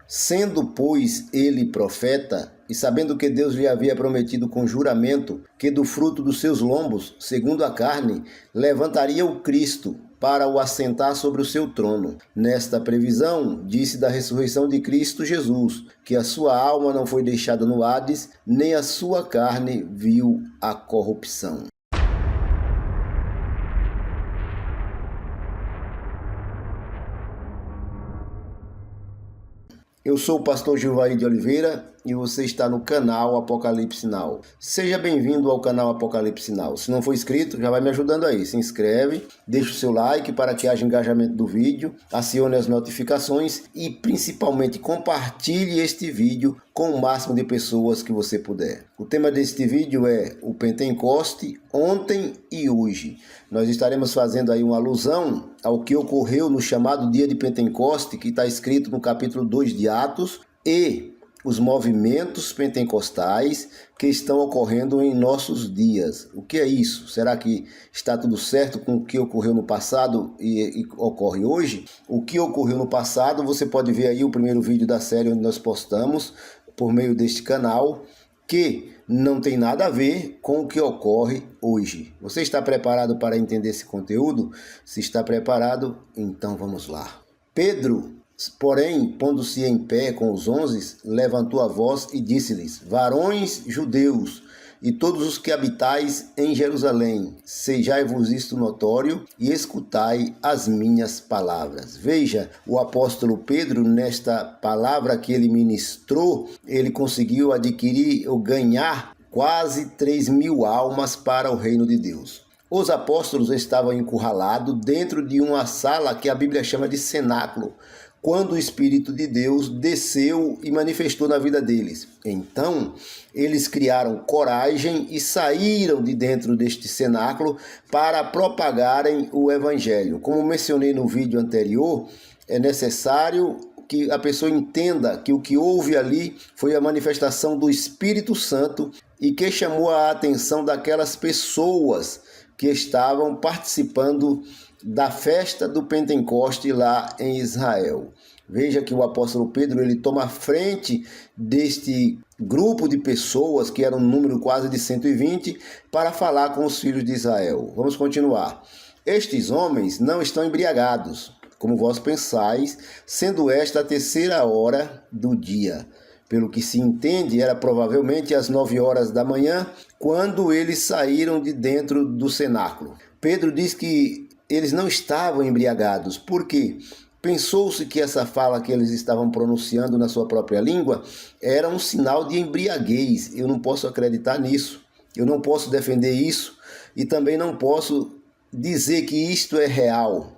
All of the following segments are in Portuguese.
Sendo, pois, ele profeta, e sabendo que Deus lhe havia prometido com juramento que do fruto dos seus lombos, segundo a carne, levantaria o Cristo para o assentar sobre o seu trono. Nesta previsão, disse da ressurreição de Cristo Jesus, que a sua alma não foi deixada no Hades, nem a sua carne viu a corrupção. Eu sou o pastor Gilvaí de Oliveira e você está no canal Apocalipse Now. Seja bem-vindo ao canal Apocalipse Now. Se não for inscrito, já vai me ajudando aí. Se inscreve, deixa o seu like para que haja engajamento do vídeo, acione as notificações e principalmente compartilhe este vídeo com o máximo de pessoas que você puder. O tema deste vídeo é o Pentecoste, ontem e hoje. Nós estaremos fazendo aí uma alusão ao que ocorreu no chamado dia de Pentecoste, que está escrito no capítulo 2 de Atos, e os movimentos pentecostais que estão ocorrendo em nossos dias. O que é isso? Será que está tudo certo com o que ocorreu no passado e ocorre hoje? O que ocorreu no passado, você pode ver aí o primeiro vídeo da série onde nós postamos por meio deste canal, que não tem nada a ver com o que ocorre hoje. Você está preparado para entender esse conteúdo? Se está preparado, então vamos lá. Pedro, porém, pondo-se em pé com os 11, levantou a voz e disse-lhes: varões judeus, e todos os que habitais em Jerusalém, sejai-vos isto notório e escutai as minhas palavras. Veja, o apóstolo Pedro, nesta palavra que ele ministrou, ele conseguiu adquirir ou ganhar quase 3.000 almas para o reino de Deus. Os apóstolos estavam encurralados dentro de uma sala que a Bíblia chama de cenáculo, quando o Espírito de Deus desceu e manifestou na vida deles. Então, eles criaram coragem e saíram de dentro deste cenáculo para propagarem o Evangelho. Como mencionei no vídeo anterior, é necessário que a pessoa entenda que o que houve ali foi a manifestação do Espírito Santo e que chamou a atenção daquelas pessoas que estavam participando da festa do Pentecoste lá em Israel. Veja que o apóstolo Pedro ele toma a frente deste grupo de pessoas, que era um número quase de 120, para falar com os filhos de Israel. Vamos continuar. Estes homens não estão embriagados, como vós pensais, sendo esta a terceira hora do dia. Pelo que se entende, era provavelmente às 9 horas da manhã, quando eles saíram de dentro do cenáculo. Pedro diz que eles não estavam embriagados. Por quê? Pensou-se que essa fala que eles estavam pronunciando na sua própria língua era um sinal de embriaguez. Eu não posso acreditar nisso. Eu não posso defender isso e também não posso dizer que isto é real.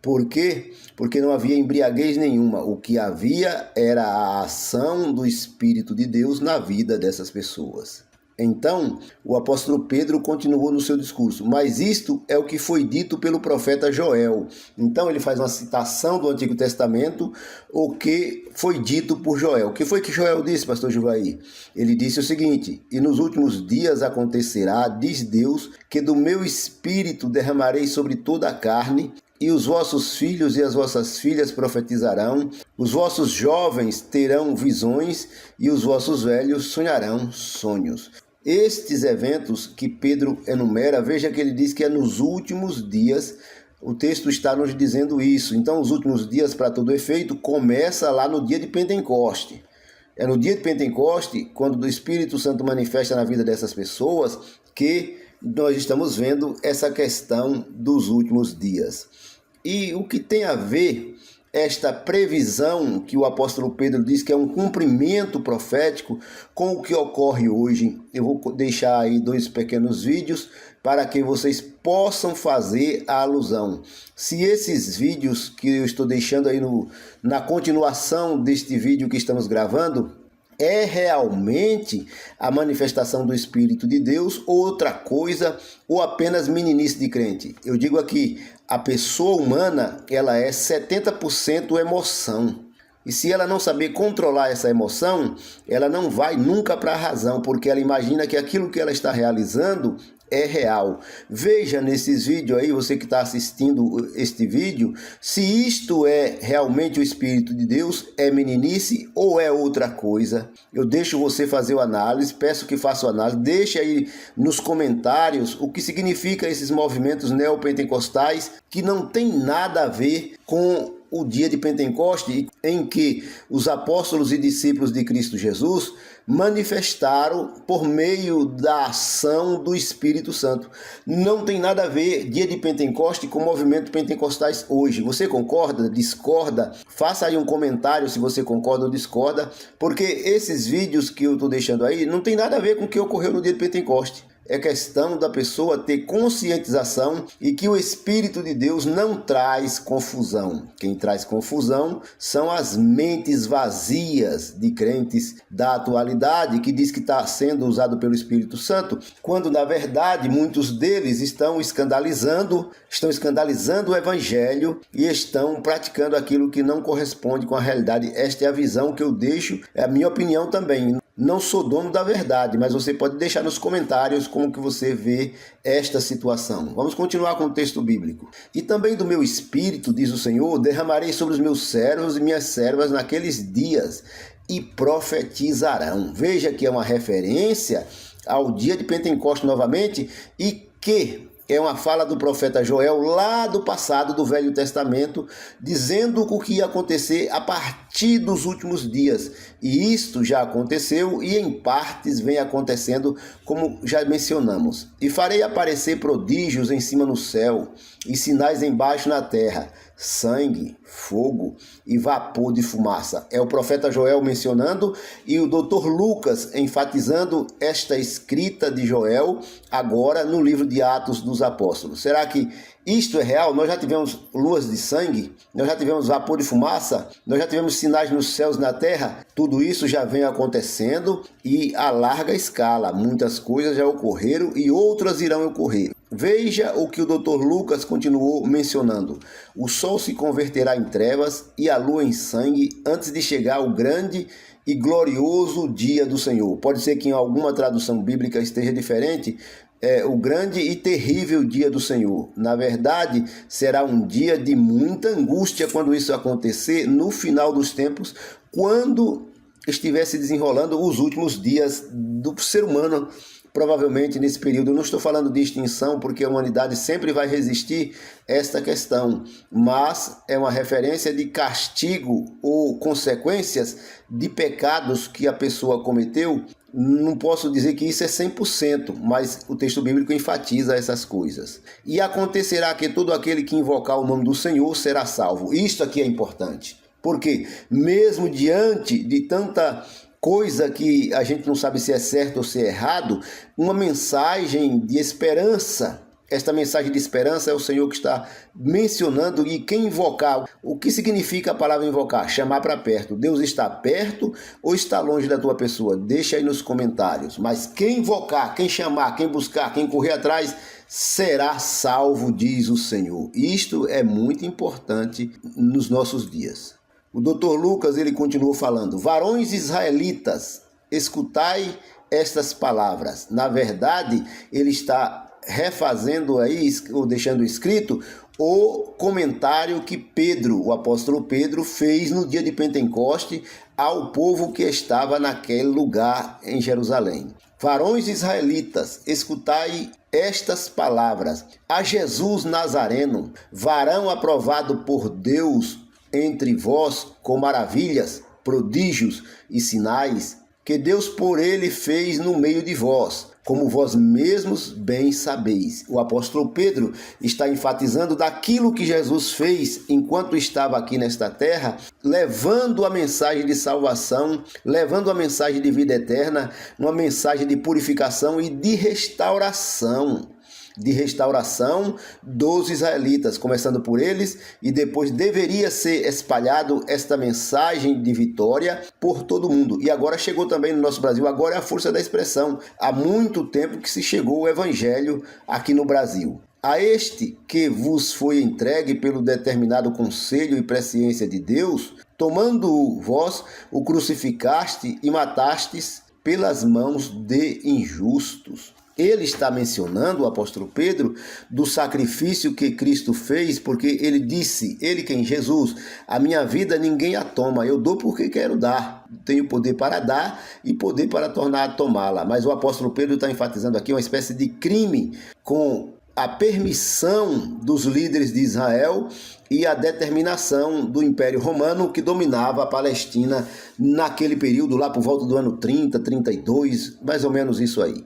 Por quê? Porque não havia embriaguez nenhuma. O que havia era a ação do Espírito de Deus na vida dessas pessoas. Então, o apóstolo Pedro continuou no seu discurso, mas isto é o que foi dito pelo profeta Joel. Então, ele faz uma citação do Antigo Testamento, o que foi dito por Joel. O que foi que Joel disse, pastor Gilvaí? Ele disse o seguinte: e nos últimos dias acontecerá, diz Deus, que do meu espírito derramarei sobre toda a carne, e os vossos filhos e as vossas filhas profetizarão, os vossos jovens terão visões, e os vossos velhos sonharão sonhos. Estes eventos que Pedro enumera, veja que ele diz que é nos últimos dias. O texto está nos dizendo isso. Então, os últimos dias, para todo efeito, começa lá no dia de Pentecoste. É no dia de Pentecoste, quando o Espírito Santo manifesta na vida dessas pessoas, que nós estamos vendo essa questão dos últimos dias. E o que tem a ver esta previsão que o apóstolo Pedro diz que é um cumprimento profético com o que ocorre hoje? Eu vou deixar aí 2 pequenos vídeos para que vocês possam fazer a alusão. Se esses vídeos que eu estou deixando aí na continuação deste vídeo que estamos gravando é realmente a manifestação do Espírito de Deus, ou outra coisa, ou apenas meninice de crente. Eu digo aqui, a pessoa humana, ela é 70% emoção. E se ela não saber controlar essa emoção, ela não vai nunca para a razão, porque ela imagina que aquilo que ela está realizando é real. Veja nesses vídeos aí, você que está assistindo este vídeo, se isto é realmente o Espírito de Deus, é meninice ou é outra coisa. Eu deixo você fazer a análise, peço que faça a análise, deixe aí nos comentários o que significa esses movimentos neopentecostais que não tem nada a ver com o dia de Pentecoste, em que os apóstolos e discípulos de Cristo Jesus manifestaram por meio da ação do Espírito Santo. Não tem nada a ver dia de Pentecoste com o movimento pentecostais hoje. Você concorda? Discorda? Faça aí um comentário se você concorda ou discorda, porque esses vídeos que eu estou deixando aí não tem nada a ver com o que ocorreu no dia de Pentecoste. É questão da pessoa ter conscientização e que o Espírito de Deus não traz confusão. Quem traz confusão são as mentes vazias de crentes da atualidade que diz que está sendo usado pelo Espírito Santo, quando na verdade muitos deles estão escandalizando o Evangelho e estão praticando aquilo que não corresponde com a realidade. Esta é a visão que eu deixo, é a minha opinião também. Não sou dono da verdade, mas você pode deixar nos comentários como que você vê esta situação. Vamos continuar com o texto bíblico. E também do meu espírito, diz o Senhor, derramarei sobre os meus servos e minhas servas naqueles dias e profetizarão. Veja que é uma referência ao dia de Pentecoste novamente e que é uma fala do profeta Joel lá do passado do Velho Testamento, dizendo o que ia acontecer a partir dos últimos dias. E isto já aconteceu e em partes vem acontecendo, como já mencionamos. E farei aparecer prodígios em cima no céu e sinais embaixo na terra, sangue, fogo e vapor de fumaça. É o profeta Joel mencionando e o Dr. Lucas enfatizando esta escrita de Joel agora no livro de Atos dos Apóstolos. Será que isto é real? Nós já tivemos luas de sangue, nós já tivemos vapor de fumaça, nós já tivemos sinais nos céus e na terra. Tudo isso já vem acontecendo e a larga escala. Muitas coisas já ocorreram e outras irão ocorrer. Veja o que o Dr. Lucas continuou mencionando. O sol se converterá em trevas e a lua em sangue antes de chegar o grande e glorioso dia do Senhor. Pode ser que em alguma tradução bíblica esteja diferente, o grande e terrível dia do Senhor. Na verdade, será um dia de muita angústia quando isso acontecer no final dos tempos, quando estiver se desenrolando os últimos dias do ser humano. Provavelmente nesse período, eu não estou falando de extinção, porque a humanidade sempre vai resistir a esta questão, mas é uma referência de castigo ou consequências de pecados que a pessoa cometeu. Não posso dizer que isso é 100%, mas o texto bíblico enfatiza essas coisas. E acontecerá que todo aquele que invocar o nome do Senhor será salvo. Isto aqui é importante, porque mesmo diante de tanta coisa que a gente não sabe se é certo ou se é errado, uma mensagem de esperança. Esta mensagem de esperança é o Senhor que está mencionando, e quem invocar, o que significa a palavra invocar? Chamar para perto. Deus está perto ou está longe da tua pessoa? Deixa aí nos comentários. Mas quem invocar, quem chamar, quem buscar, quem correr atrás, será salvo, diz o Senhor. Isto é muito importante nos nossos dias. O Dr. Lucas, ele continuou falando: varões israelitas, escutai estas palavras. Na verdade, ele está refazendo aí, ou deixando escrito, o comentário que Pedro, o apóstolo Pedro, fez no dia de Pentecoste ao povo que estava naquele lugar em Jerusalém. Varões israelitas, escutai estas palavras. A Jesus Nazareno, varão aprovado por Deus entre vós com maravilhas, prodígios e sinais, que Deus por ele fez no meio de vós, como vós mesmos bem sabeis. O apóstolo Pedro está enfatizando daquilo que Jesus fez enquanto estava aqui nesta terra, levando a mensagem de salvação, levando a mensagem de vida eterna, uma mensagem de purificação e de restauração dos israelitas, começando por eles, e depois deveria ser espalhado esta mensagem de vitória por todo mundo. E agora chegou também no nosso Brasil, agora é a força da expressão. Há muito tempo que se chegou o evangelho aqui no Brasil. A este que vos foi entregue pelo determinado conselho e presciência de Deus, tomando vós, o crucificaste e matastes pelas mãos de injustos. Ele está mencionando, o apóstolo Pedro, do sacrifício que Cristo fez, porque ele disse, ele quem? Jesus, a minha vida ninguém a toma, eu dou porque quero dar. Tenho poder para dar e poder para tornar a tomá-la. Mas o apóstolo Pedro está enfatizando aqui uma espécie de crime com a permissão dos líderes de Israel e a determinação do Império Romano que dominava a Palestina naquele período, lá por volta do ano 30, 32, mais ou menos isso aí.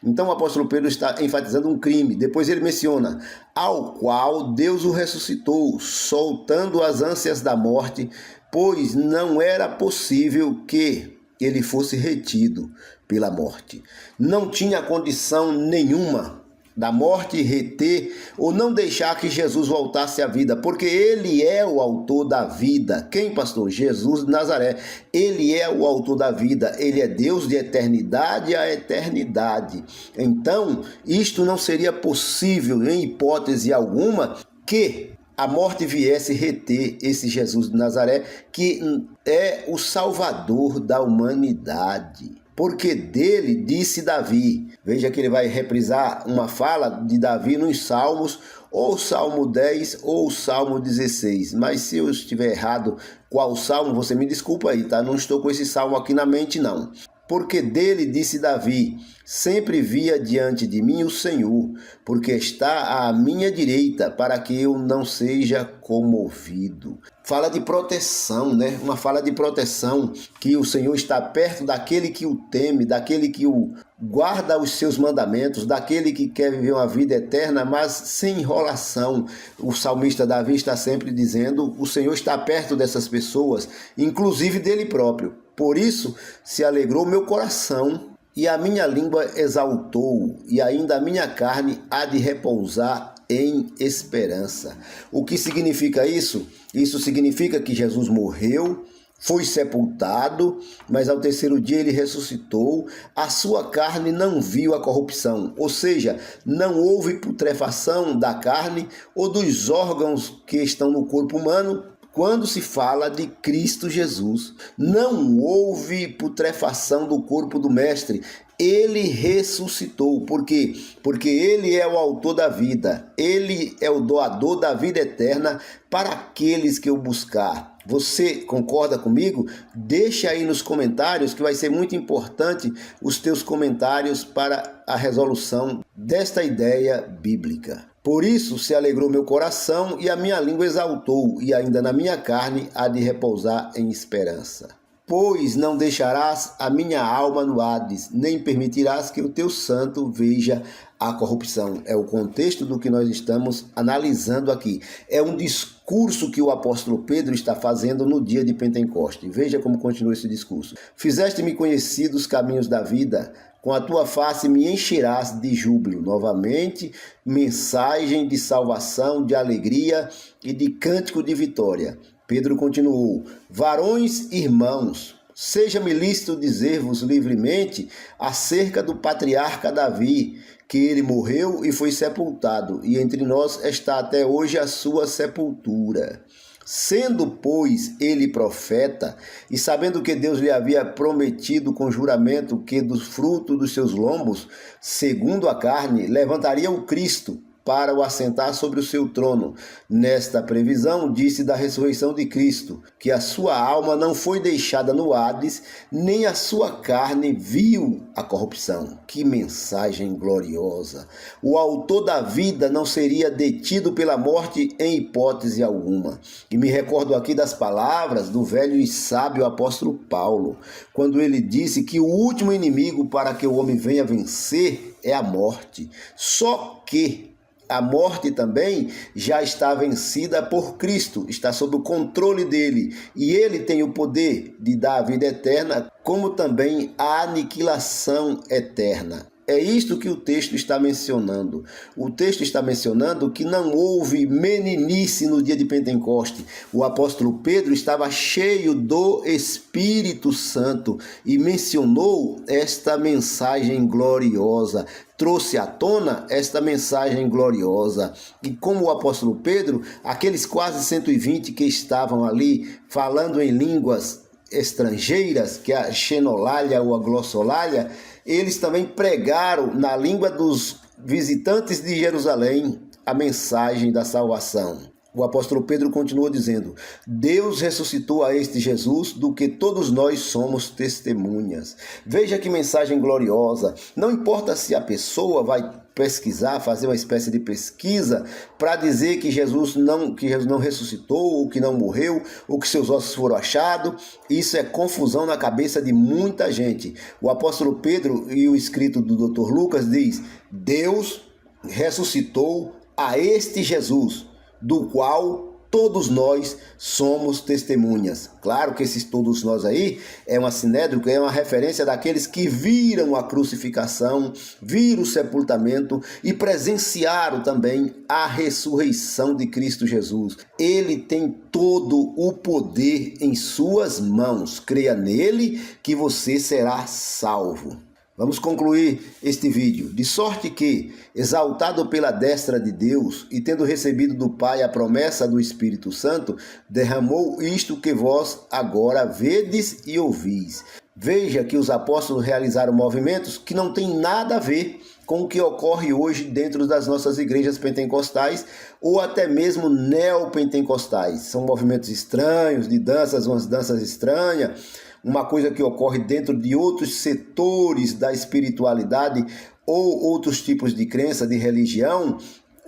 Então o apóstolo Pedro está enfatizando um crime. Depois ele menciona, ao qual Deus o ressuscitou, soltando as ânsias da morte, pois não era possível que ele fosse retido pela morte. Não tinha condição nenhuma da morte reter ou não deixar que Jesus voltasse à vida, porque ele é o autor da vida. Quem, pastor? Jesus de Nazaré. Ele é o autor da vida, ele é Deus de eternidade a eternidade. Então, isto não seria possível, em hipótese alguma, que a morte viesse reter esse Jesus de Nazaré, que é o Salvador da humanidade. Porque dele disse Davi. Veja que ele vai reprisar uma fala de Davi nos Salmos, ou Salmo 10 ou Salmo 16. Mas se eu estiver errado qual salmo, você me desculpa aí, tá? Não estou com esse salmo aqui na mente, não. Porque dele disse Davi, sempre via diante de mim o Senhor, porque está à minha direita, para que eu não seja comovido. Fala de proteção, né? Uma fala de proteção, que o Senhor está perto daquele que o teme, daquele que o guarda os seus mandamentos, daquele que quer viver uma vida eterna, mas sem enrolação. O salmista Davi está sempre dizendo, o Senhor está perto dessas pessoas, inclusive dele próprio. Por isso se alegrou meu coração e a minha língua exaltou, e ainda a minha carne há de repousar em esperança. O que significa isso? Isso significa que Jesus morreu, foi sepultado, mas ao terceiro dia ele ressuscitou, a sua carne não viu a corrupção, ou seja, não houve putrefação da carne ou dos órgãos que estão no corpo humano. Quando se fala de Cristo Jesus, não houve putrefação do corpo do Mestre. Ele ressuscitou. Por quê? Porque ele é o autor da vida. Ele é o doador da vida eterna para aqueles que o buscar. Você concorda comigo? Deixa aí nos comentários que vai ser muito importante os teus comentários para a resolução desta ideia bíblica. Por isso se alegrou meu coração e a minha língua exaltou, e ainda na minha carne há de repousar em esperança. Pois não deixarás a minha alma no Hades, nem permitirás que o teu santo veja a corrupção. É o contexto do que nós estamos analisando aqui. É um discurso que o apóstolo Pedro está fazendo no dia de Pentecoste. Veja como continua esse discurso. Fizeste-me conhecer os caminhos da vida, com a tua face me encherás de júbilo. Novamente, mensagem de salvação, de alegria e de cântico de vitória. Pedro continuou, varões irmãos, seja-me lícito dizer-vos livremente acerca do patriarca Davi, que ele morreu e foi sepultado, e entre nós está até hoje a sua sepultura. Sendo, pois, ele profeta, e sabendo que Deus lhe havia prometido com juramento que do fruto dos seus lombos, segundo a carne, levantaria o Cristo, para o assentar sobre o seu trono. Nesta previsão, disse da ressurreição de Cristo, que a sua alma não foi deixada no Hades, nem a sua carne viu a corrupção. Que mensagem gloriosa! O autor da vida não seria detido pela morte em hipótese alguma. E me recordo aqui das palavras do velho e sábio apóstolo Paulo, quando ele disse que o último inimigo para que o homem venha vencer é a morte. Só que a morte também já está vencida por Cristo, está sob o controle dele, e ele tem o poder de dar a vida eterna, como também a aniquilação eterna. É isto que o texto está mencionando. O texto está mencionando que não houve meninice no dia de Pentecoste. O apóstolo Pedro estava cheio do Espírito Santo e mencionou esta mensagem gloriosa. Trouxe à tona esta mensagem gloriosa. E como o apóstolo Pedro, aqueles quase 120 que estavam ali falando em línguas estrangeiras, que é a xenolalia ou a glossolalia, eles também pregaram na língua dos visitantes de Jerusalém a mensagem da salvação. O apóstolo Pedro continuou dizendo: Deus ressuscitou a este Jesus, do que todos nós somos testemunhas. Veja que mensagem gloriosa. Não importa se a pessoa vai pesquisar, fazer uma espécie de pesquisa para dizer que Jesus não ressuscitou, ou que não morreu, ou que seus ossos foram achados. Isso é confusão na cabeça de muita gente. O apóstolo Pedro e o escrito do Dr. Lucas diz: Deus ressuscitou a este Jesus, do qual todos nós somos testemunhas. Claro que esses todos nós aí é uma sinédrica, é uma referência daqueles que viram a crucificação, viram o sepultamento e presenciaram também a ressurreição de Cristo Jesus. Ele tem todo o poder em suas mãos. Creia nele que você será salvo. Vamos concluir este vídeo. De sorte que, exaltado pela destra de Deus e tendo recebido do Pai a promessa do Espírito Santo, derramou isto que vós agora vedes e ouvis. Veja que os apóstolos realizaram movimentos que não têm nada a ver com o que ocorre hoje dentro das nossas igrejas pentecostais ou até mesmo neopentecostais. São movimentos estranhos, de danças, umas danças estranhas, uma coisa que ocorre dentro de outros setores da espiritualidade ou outros tipos de crença, de religião,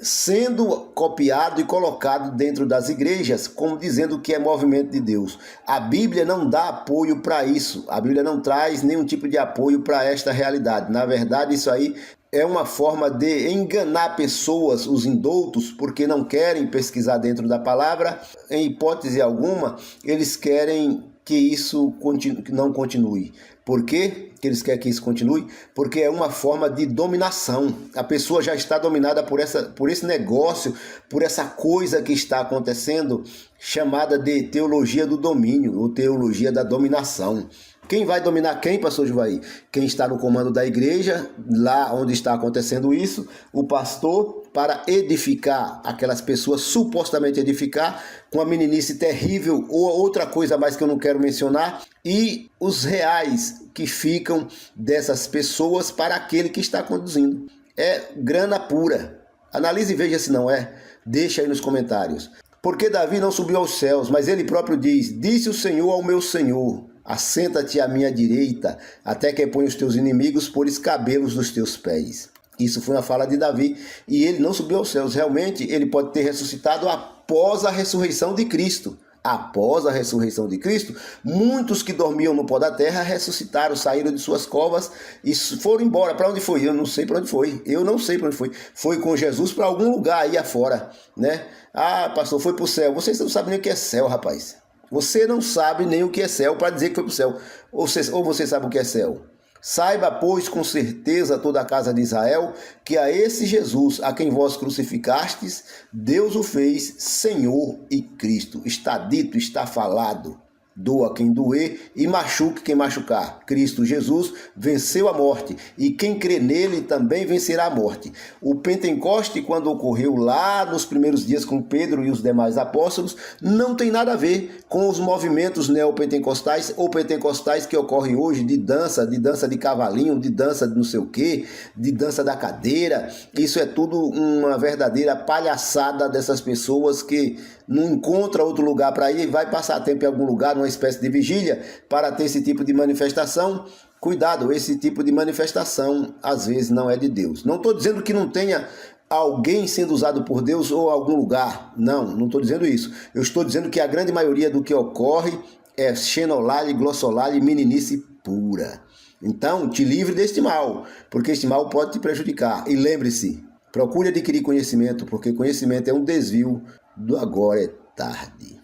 sendo copiado e colocado dentro das igrejas, como dizendo que é movimento de Deus. A Bíblia não dá apoio para isso, a Bíblia não traz nenhum tipo de apoio para esta realidade. Na verdade, isso aí é uma forma de enganar pessoas, os indoutos, porque não querem pesquisar dentro da palavra. Em hipótese alguma, eles querem que isso não continue. Por quê que eles querem que isso continue? Porque é uma forma de dominação. A pessoa já está dominada por esse negócio, por essa coisa que está acontecendo, chamada de teologia do domínio, ou teologia da dominação. Quem vai dominar quem, pastor Juvaí? Quem está no comando da igreja, lá onde está acontecendo isso, o pastor, para edificar aquelas pessoas, supostamente edificar, com a meninice terrível ou outra coisa mais que eu não quero mencionar, e os reais que ficam dessas pessoas para aquele que está conduzindo. É grana pura. Analise e veja se não é. Deixa aí nos comentários. Porque Davi não subiu aos céus, mas ele próprio diz: disse o Senhor ao meu Senhor, assenta-te à minha direita, até que ponha os teus inimigos por escabelos dos teus pés. Isso foi uma fala de Davi, e ele não subiu aos céus. Realmente, ele pode ter ressuscitado após a ressurreição de Cristo. Após a ressurreição de Cristo, muitos que dormiam no pó da terra ressuscitaram, saíram de suas covas e foram embora. Para onde foi? Eu não sei para onde foi. Eu não sei para onde foi. Foi com Jesus para algum lugar aí afora, né? Ah, pastor, foi para o céu. Vocês não sabem nem o que é céu, rapaz. Você não sabe nem o que é céu para dizer que foi para o céu. Ou você sabe o que é céu. Saiba, pois, com certeza toda a casa de Israel, que a esse Jesus, a quem vós crucificastes, Deus o fez Senhor e Cristo. Está dito, está falado. Doa quem doer e machuque quem machucar. Cristo Jesus venceu a morte e quem crê nele também vencerá a morte. O Pentecoste, quando ocorreu lá nos primeiros dias com Pedro e os demais apóstolos, não tem nada a ver com os movimentos neopentecostais ou pentecostais que ocorrem hoje de dança de cavalinho, de dança de não sei o que, de dança da cadeira. Isso é tudo uma verdadeira palhaçada dessas pessoas que não encontra outro lugar para ir, vai passar tempo em algum lugar, numa espécie de vigília, para ter esse tipo de manifestação. Cuidado, esse tipo de manifestação às vezes não é de Deus. Não estou dizendo que não tenha alguém sendo usado por Deus ou algum lugar. Não estou dizendo isso. Eu estou dizendo que a grande maioria do que ocorre é xenolalia, glossolalia e meninice pura. Então, te livre deste mal, porque este mal pode te prejudicar. E lembre-se, procure adquirir conhecimento, porque conhecimento é um desvio do agora é tarde.